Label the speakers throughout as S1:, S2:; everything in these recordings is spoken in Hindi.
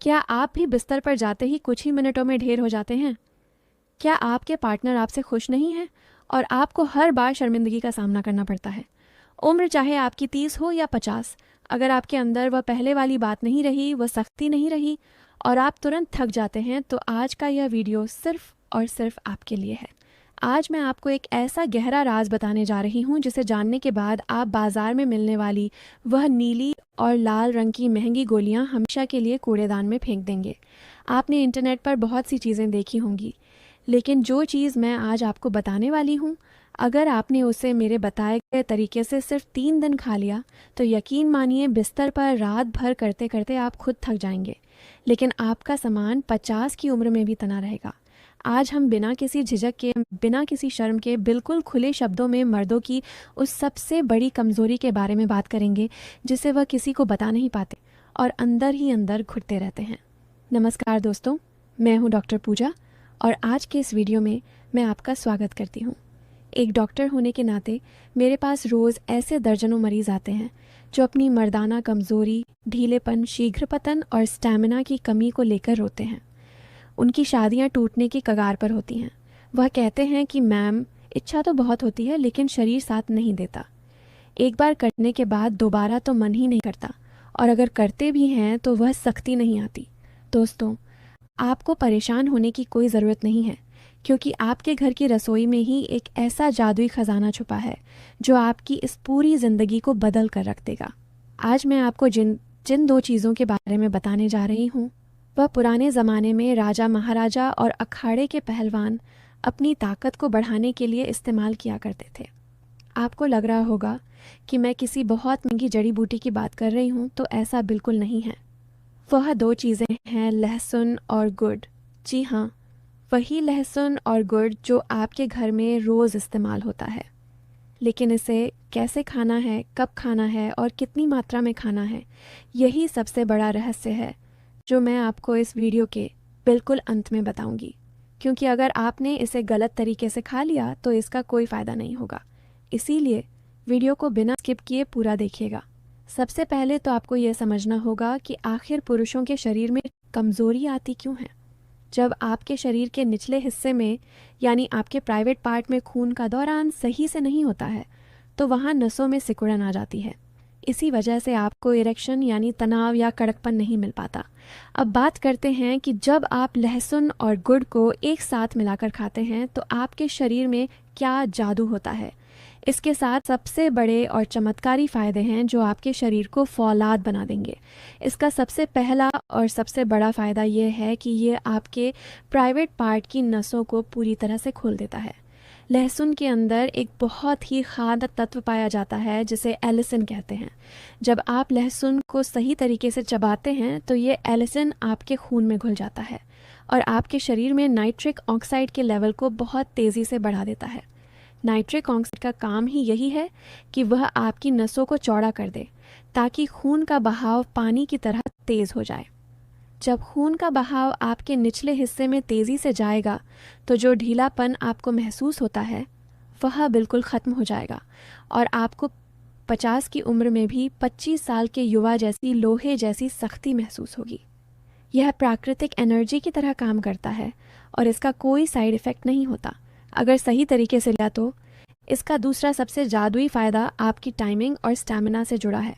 S1: क्या आप भी बिस्तर पर जाते ही कुछ ही मिनटों में ढेर हो जाते हैं? क्या आपके पार्टनर आपसे खुश नहीं है और आपको हर बार शर्मिंदगी का सामना करना पड़ता है? उम्र चाहे आपकी 30 हो या 50, अगर आपके अंदर वह पहले वाली बात नहीं रही, वह सख्ती नहीं रही और आप तुरंत थक जाते हैं, तो आज का यह वीडियो सिर्फ और सिर्फ आपके लिए है। आज मैं आपको एक ऐसा गहरा राज बताने जा रही हूँ जिसे जानने के बाद आप बाजार में मिलने वाली वह नीली और लाल रंग की महंगी गोलियाँ हमेशा के लिए कूड़ेदान में फेंक देंगे। आपने इंटरनेट पर बहुत सी चीज़ें देखी होंगी, लेकिन जो चीज़ मैं आज आपको बताने वाली हूँ, अगर आपने उसे मेरे बताए गए तरीके से सिर्फ 3 दिन खा लिया, तो यकीन मानिए बिस्तर पर रात भर करते करते आप खुद थक जाएंगे, लेकिन आपका सामान 50 की उम्र में भी तना रहेगा। आज हम बिना किसी झिझक के, बिना किसी शर्म के, बिल्कुल खुले शब्दों में मर्दों की उस सबसे बड़ी कमज़ोरी के बारे में बात करेंगे जिसे वह किसी को बता नहीं पाते और अंदर ही अंदर घुटते रहते हैं। नमस्कार दोस्तों, मैं हूँ डॉक्टर पूजा और आज के इस वीडियो में मैं आपका स्वागत करती हूँ। एक डॉक्टर होने के नाते मेरे पास रोज़ ऐसे दर्जनों मरीज़ आते हैं जो अपनी मर्दाना कमज़ोरी, ढीलेपन, शीघ्र पतन और स्टैमिना की कमी को लेकर रोते हैं। उनकी शादियां टूटने की कगार पर होती हैं। वह कहते हैं कि मैम, इच्छा तो बहुत होती है लेकिन शरीर साथ नहीं देता। एक बार करने के बाद दोबारा तो मन ही नहीं करता, और अगर करते भी हैं तो वह सख्ती नहीं आती। दोस्तों, आपको परेशान होने की कोई ज़रूरत नहीं है, क्योंकि आपके घर की रसोई में ही एक ऐसा जादुई खजाना छुपा है जो आपकी इस पूरी ज़िंदगी को बदल कर रख देगा। आज मैं आपको जिन जिन 2 चीज़ों के बारे में बताने जा रही हूँ, वह पुराने ज़माने में राजा महाराजा और अखाड़े के पहलवान अपनी ताकत को बढ़ाने के लिए इस्तेमाल किया करते थे। आपको लग रहा होगा कि मैं किसी बहुत महंगी जड़ी बूटी की बात कर रही हूँ, तो ऐसा बिल्कुल नहीं है। वह 2 चीज़ें हैं, लहसुन और गुड़। जी हाँ, वही लहसुन और गुड़ जो आपके घर में रोज़ इस्तेमाल होता है। लेकिन इसे कैसे खाना है, कब खाना है और कितनी मात्रा में खाना है, यही सबसे बड़ा रहस्य है जो मैं आपको इस वीडियो के बिल्कुल अंत में बताऊंगी। क्योंकि अगर आपने इसे गलत तरीके से खा लिया तो इसका कोई फ़ायदा नहीं होगा। इसीलिए वीडियो को बिना स्किप किए पूरा देखिएगा। सबसे पहले तो आपको यह समझना होगा कि आखिर पुरुषों के शरीर में कमज़ोरी आती क्यों है। जब आपके शरीर के निचले हिस्से में, यानी आपके प्राइवेट पार्ट में खून का दौरान सही से नहीं होता है, तो वहाँ नसों में सिकुड़न आ जाती है। इसी वजह से आपको इरेक्शन यानी तनाव या कड़कपन नहीं मिल पाता। अब बात करते हैं कि जब आप लहसुन और गुड़ को एक साथ मिलाकर खाते हैं तो आपके शरीर में क्या जादू होता है। इसके साथ सबसे बड़े और चमत्कारी फ़ायदे हैं जो आपके शरीर को फौलाद बना देंगे। इसका सबसे पहला और सबसे बड़ा फ़ायदा यह है कि ये आपके प्राइवेट पार्ट की नसों को पूरी तरह से खोल देता है। लहसुन के अंदर एक बहुत ही खाद तत्व पाया जाता है जिसे एलिसिन कहते हैं। जब आप लहसुन को सही तरीके से चबाते हैं तो ये एलिसिन आपके खून में घुल जाता है और आपके शरीर में नाइट्रिक ऑक्साइड के लेवल को बहुत तेज़ी से बढ़ा देता है। नाइट्रिक ऑक्साइड का काम ही यही है कि वह आपकी नसों को चौड़ा कर दे ताकि खून का बहाव पानी की तरह तेज़ हो जाए। जब खून का बहाव आपके निचले हिस्से में तेज़ी से जाएगा तो जो ढीलापन आपको महसूस होता है वह बिल्कुल ख़त्म हो जाएगा और आपको 50 की उम्र में भी 25 साल के युवा जैसी लोहे जैसी सख्ती महसूस होगी। यह प्राकृतिक एनर्जी की तरह काम करता है और इसका कोई साइड इफ़ेक्ट नहीं होता अगर सही तरीके से लिया तो। इसका दूसरा सबसे जादुई फ़ायदा आपकी टाइमिंग और स्टैमिना से जुड़ा है।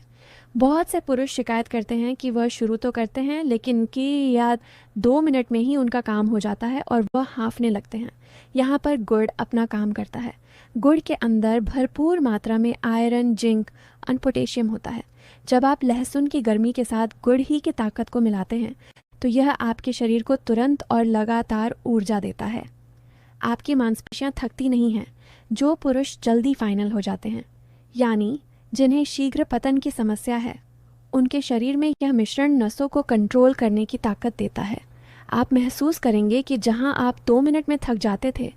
S1: बहुत से पुरुष शिकायत करते हैं कि वह शुरू तो करते हैं लेकिन उनकी याद 2 मिनट में ही उनका काम हो जाता है और वह हाँफने लगते हैं। यहाँ पर गुड़ अपना काम करता है। गुड़ के अंदर भरपूर मात्रा में आयरन, जिंक और पोटेशियम होता है। जब आप लहसुन की गर्मी के साथ गुड़ ही की ताकत को मिलाते हैं तो यह आपके शरीर को तुरंत और लगातार ऊर्जा देता है। आपकी मांसपेशियाँ थकती नहीं हैं। जो पुरुष जल्दी फाइनल हो जाते हैं, यानी जिन्हें शीघ्र पतन की समस्या है, उनके शरीर में यह मिश्रण नसों को कंट्रोल करने की ताकत देता है। आप महसूस करेंगे कि जहां आप 2 मिनट में थक जाते थे,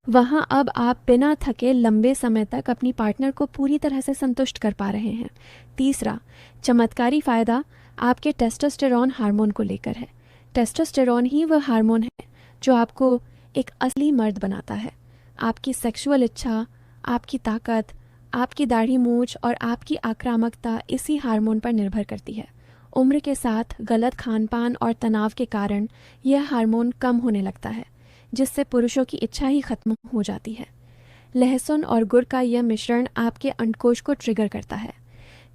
S1: वहां अब आप बिना थके लंबे समय तक अपनी पार्टनर को पूरी तरह से संतुष्ट कर पा रहे हैं। तीसरा चमत्कारी फ़ायदा आपके टेस्टोस्टेरोन हार्मोन को लेकर है। टेस्टोस्टेरोन ही वह हार्मोन है जो आपको एक असली मर्द बनाता है। आपकी सेक्सुअल इच्छा, आपकी ताकत, आपकी दाढ़ी मूंछ और आपकी आक्रामकता इसी हार्मोन पर निर्भर करती है। उम्र के साथ गलत खान-पान और तनाव के कारण यह हार्मोन कम होने लगता है, जिससे पुरुषों की इच्छा ही खत्म हो जाती है। लहसुन और गुड़ का यह मिश्रण आपके अंडकोश को ट्रिगर करता है,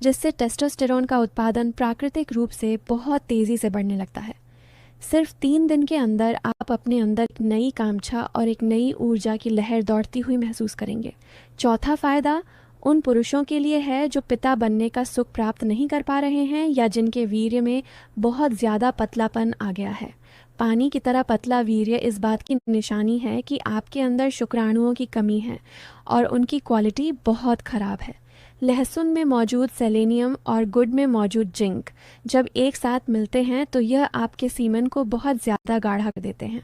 S1: जिससे टेस्टोस्टेरोन का उत्पादन प्राकृतिक रूप से बहुत तेज़ी से बढ़ने लगता है। सिर्फ 3 दिन के अंदर आप अपने अंदर एक नई कामछा और एक नई ऊर्जा की लहर दौड़ती हुई महसूस करेंगे। चौथा फ़ायदा उन पुरुषों के लिए है जो पिता बनने का सुख प्राप्त नहीं कर पा रहे हैं या जिनके वीर्य में बहुत ज़्यादा पतलापन आ गया है। पानी की तरह पतला वीर्य इस बात की निशानी है कि आपके अंदर शुक्राणुओं की कमी है और उनकी क्वालिटी बहुत ख़राब है। लहसुन में मौजूद सेलेनियम और गुड़ में मौजूद जिंक जब एक साथ मिलते हैं तो यह आपके सीमन को बहुत ज़्यादा गाढ़ा कर देते हैं।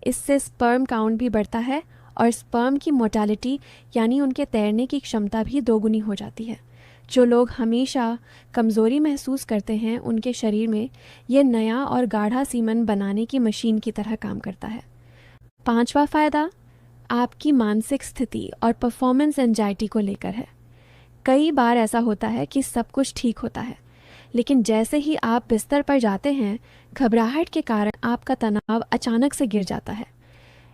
S1: इससे स्पर्म काउंट भी बढ़ता है और स्पर्म की मोटालिटी यानी उनके तैरने की क्षमता भी दोगुनी हो जाती है। जो लोग हमेशा कमज़ोरी महसूस करते हैं उनके शरीर में यह नया और गाढ़ा सीमन बनाने की मशीन की तरह काम करता है। 5वां फ़ायदा आपकी मानसिक स्थिति और परफॉर्मेंस एंजाइटी को लेकर है। कई बार ऐसा होता है कि सब कुछ ठीक होता है, लेकिन जैसे ही आप बिस्तर पर जाते हैं, घबराहट के कारण आपका तनाव अचानक से गिर जाता है।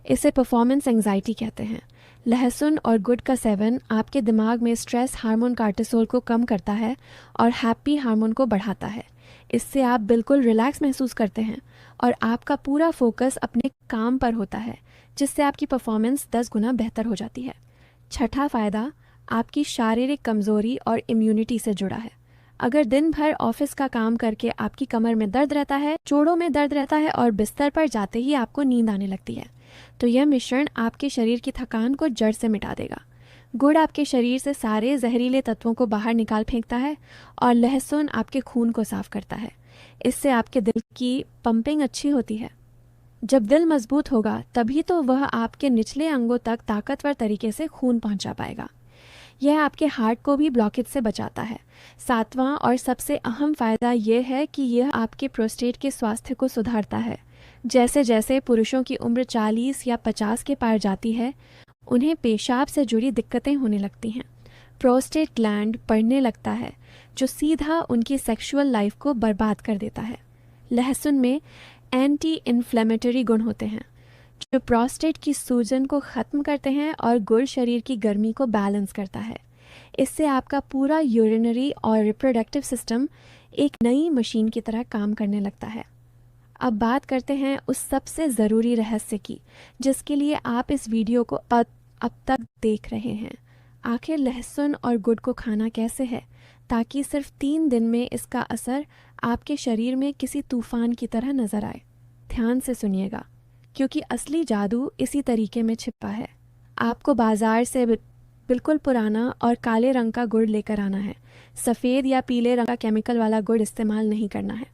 S1: इसे परफॉर्मेंस एंजाइटी कहते हैं। लहसुन और गुड़ का सेवन आपके दिमाग में स्ट्रेस हार्मोन कार्टिसोल को कम करता है और हैप्पी हार्मोन को बढ़ाता है। इससे आप बिल्कुल रिलैक्स महसूस करते हैं और आपका पूरा फोकस अपने काम पर होता है, जिससे आपकी परफॉर्मेंस 10 गुना बेहतर हो जाती है। छठा फ़ायदा आपकी शारीरिक कमज़ोरी और इम्यूनिटी से जुड़ा है। अगर दिन भर ऑफिस का काम करके आपकी कमर में दर्द रहता है, जोड़ों में दर्द रहता है और बिस्तर पर जाते ही आपको नींद आने लगती है, तो यह मिश्रण आपके शरीर की थकान को जड़ से मिटा देगा। गुड़ आपके शरीर से सारे जहरीले तत्वों को बाहर निकाल फेंकता है और लहसुन आपके खून को साफ करता है। इससे आपके दिल की पंपिंग अच्छी होती है। जब दिल मजबूत होगा तभी तो वह आपके निचले अंगों तक ताकतवर तरीके से खून पहुंचा पाएगा। यह आपके हार्ट को भी ब्लॉकेज से बचाता है। 7वां और सबसे अहम फ़ायदा यह है कि यह आपके प्रोस्टेट के स्वास्थ्य को सुधारता है। जैसे जैसे पुरुषों की उम्र 40 या 50 के पार जाती है, उन्हें पेशाब से जुड़ी दिक्कतें होने लगती हैं। प्रोस्टेट ग्लैंड बढ़ने लगता है, जो सीधा उनकी सेक्सुअल लाइफ को बर्बाद कर देता है। लहसुन में एंटी इन्फ्लेमेटरी गुण होते हैं, जो प्रोस्टेट की सूजन को ख़त्म करते हैं और गुड़ शरीर की गर्मी को बैलेंस करता है। इससे आपका पूरा यूरिनरी और रिप्रोडक्टिव सिस्टम एक नई मशीन की तरह काम करने लगता है। अब बात करते हैं उस सबसे ज़रूरी रहस्य की, जिसके लिए आप इस वीडियो को अब तक देख रहे हैं। आखिर लहसुन और गुड़ को खाना कैसे है, ताकि सिर्फ 3 दिन में इसका असर आपके शरीर में किसी तूफान की तरह नज़र आए। ध्यान से सुनिएगा, क्योंकि असली जादू इसी तरीके में छिपा है। आपको बाज़ार से बिल्कुल पुराना और काले रंग का गुड़ लेकर आना है। सफ़ेद या पीले रंग का केमिकल वाला गुड़ इस्तेमाल नहीं करना है।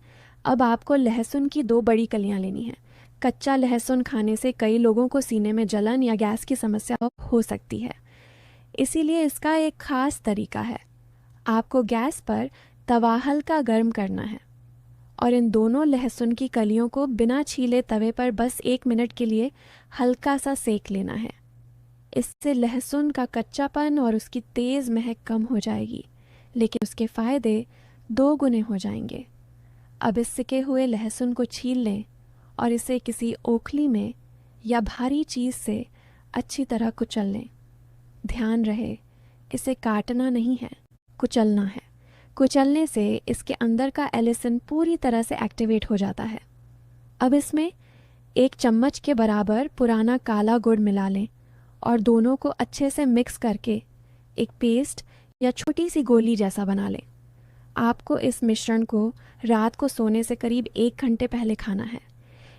S1: अब आपको लहसुन की 2 बड़ी कलियां लेनी है। कच्चा लहसुन खाने से कई लोगों को सीने में जलन या गैस की समस्या हो सकती है, इसीलिए इसका एक ख़ास तरीका है। आपको गैस पर तवा हल्का गर्म करना है और इन दोनों लहसुन की कलियों को बिना छीले तवे पर बस 1 मिनट के लिए हल्का सा सेक लेना है। इससे लहसुन का कच्चापन और उसकी तेज़ महक कम हो जाएगी, लेकिन उसके फ़ायदे 2 गुने हो जाएंगे। अब इस सिके हुए लहसुन को छील लें और इसे किसी ओखली में या भारी चीज़ से अच्छी तरह कुचल लें। ध्यान रहे, इसे काटना नहीं है, कुचलना है। कुचलने से इसके अंदर का एलिसिन पूरी तरह से एक्टिवेट हो जाता है। अब इसमें 1 चम्मच के बराबर पुराना काला गुड़ मिला लें और दोनों को अच्छे से मिक्स करके एक पेस्ट या छोटी सी गोली जैसा बना लें। आपको इस मिश्रण को रात को सोने से करीब 1 घंटे पहले खाना है।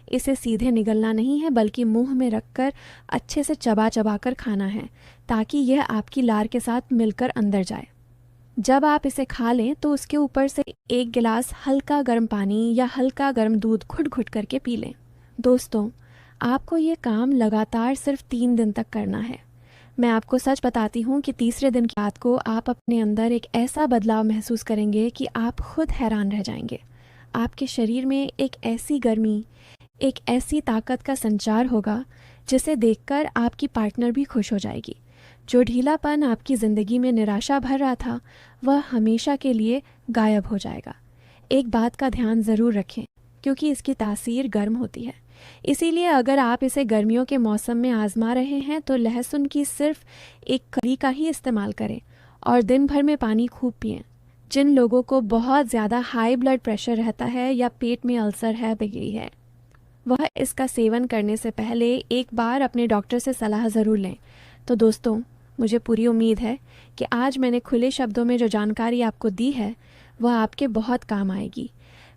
S1: इसे सीधे निगलना नहीं है, बल्कि मुंह में रखकर अच्छे से चबा चबा कर खाना है, ताकि यह आपकी लार के साथ मिलकर अंदर जाए। जब आप इसे खा लें तो उसके ऊपर से 1 गिलास हल्का गर्म पानी या हल्का गर्म दूध घुट घुट करके पी लें। दोस्तों, आपको ये काम लगातार सिर्फ 3 दिन तक करना है। मैं आपको सच बताती हूँ कि तीसरे दिन की रात को आप अपने अंदर एक ऐसा बदलाव महसूस करेंगे कि आप खुद हैरान रह जाएंगे। आपके शरीर में एक ऐसी गर्मी, एक ऐसी ताकत का संचार होगा जिसे देखकर आपकी पार्टनर भी खुश हो जाएगी। जो ढीलापन आपकी ज़िंदगी में निराशा भर रहा था, वह हमेशा के लिए गायब हो जाएगा। एक बात का ध्यान ज़रूर रखें क्योंकि इसकी तासीर गर्म होती है, इसीलिए अगर आप इसे गर्मियों के मौसम में आजमा रहे हैं तो लहसुन की सिर्फ एक कली का ही इस्तेमाल करें और दिन भर में पानी खूब पिएं। जिन लोगों को बहुत ज़्यादा हाई ब्लड प्रेशर रहता है या पेट में अल्सर है गई है, वह इसका सेवन करने से पहले एक बार अपने डॉक्टर से सलाह ज़रूर लें। तो दोस्तों, मुझे पूरी उम्मीद है कि आज मैंने खुले शब्दों में जो जानकारी आपको दी है वह आपके बहुत काम आएगी।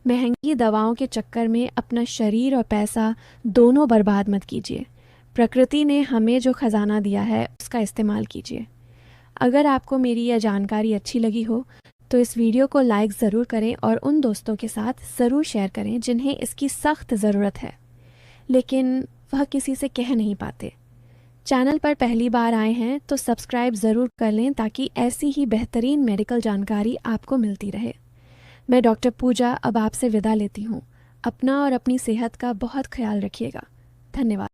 S1: महंगी दवाओं के चक्कर में अपना शरीर और पैसा दोनों बर्बाद मत कीजिए। प्रकृति ने हमें जो ख़जाना दिया है उसका इस्तेमाल कीजिए। अगर आपको मेरी यह जानकारी अच्छी लगी हो तो इस वीडियो को लाइक ज़रूर करें और उन दोस्तों के साथ ज़रूर शेयर करें जिन्हें इसकी सख्त ज़रूरत है लेकिन वह किसी से कह नहीं पाते। चैनल पर पहली बार आए हैं तो सब्सक्राइब ज़रूर कर लें ताकि ऐसी ही बेहतरीन मेडिकल जानकारी आपको मिलती रहे। मैं डॉक्टर पूजा अब आपसे विदा लेती हूँ। अपना और अपनी सेहत का बहुत ख्याल रखिएगा। धन्यवाद।